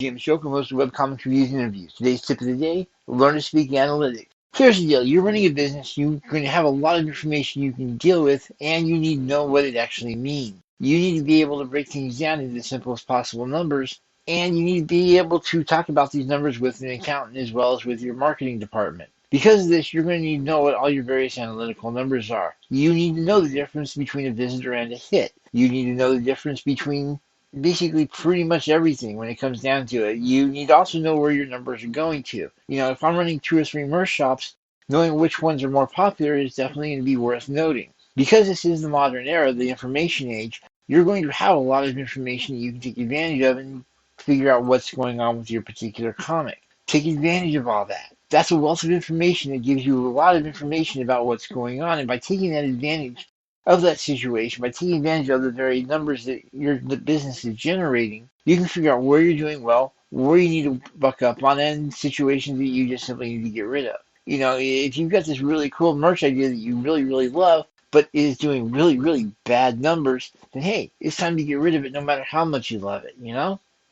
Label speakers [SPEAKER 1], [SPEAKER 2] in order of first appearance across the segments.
[SPEAKER 1] James Jokum, host of Webcomic Reviews and Interviews. Today's tip of the day, learn to speak analytics. Here's the deal. You're running a business. You're going to have a lot of information you can deal with, and you need to know what it actually means. You need to be able to break things down into the simplest possible numbers, and you need to be able to talk about these numbers with an accountant as well as with your marketing department. Because of this, you're going to need to know what all your various analytical numbers are. You need to know the difference between a visitor and a hit. You need to know the difference between basically pretty much everything when it comes down to it. You need to also know where your numbers are going to. If I'm running 2 or 3 merch shops, knowing which ones are more popular is definitely going to be worth noting. Because this is the modern era, the information age, you're going to have a lot of information that you can take advantage of and figure out what's going on with your particular comic. Take advantage of all that. That's a wealth of information that gives you a lot of information about what's going on. And by taking that advantage of that situation, by taking advantage of the very numbers that the business is generating, you can figure out where you're doing well, where you need to buck up on, and situations that you just simply need to get rid of. If you've got this really cool merch idea that you really, really love, but is doing really, really bad numbers, then hey, it's time to get rid of it no matter how much you love it.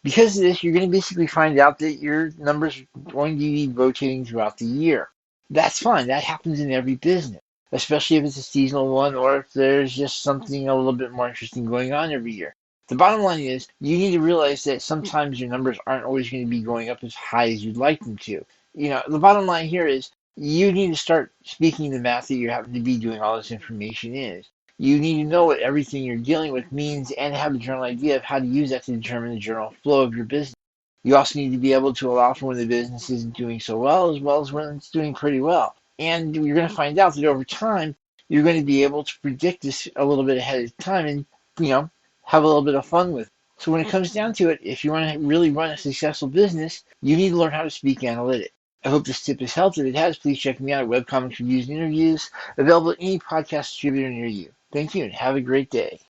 [SPEAKER 1] Because of this, you're going to basically find out that your numbers are going to be rotating throughout the year. That's fine. That happens in every business, especially if it's a seasonal one or if there's just something a little bit more interesting going on every year. The bottom line is you need to realize that sometimes your numbers aren't always going to be going up as high as you'd like them to. The bottom line here is you need to start speaking the math that you happen to be doing all this information is. You need to know what everything you're dealing with means and have a general idea of how to use that to determine the general flow of your business. You also need to be able to allow for when the business isn't doing so well as when it's doing pretty well. And you're going to find out that over time, you're going to be able to predict this a little bit ahead of time and, have a little bit of fun with it. So when it comes down to it, if you want to really run a successful business, you need to learn how to speak analytics. I hope this tip has helped. If it has, please check me out at Webcomics Reviews and Interviews, available at any podcast distributor near you. Thank you and have a great day.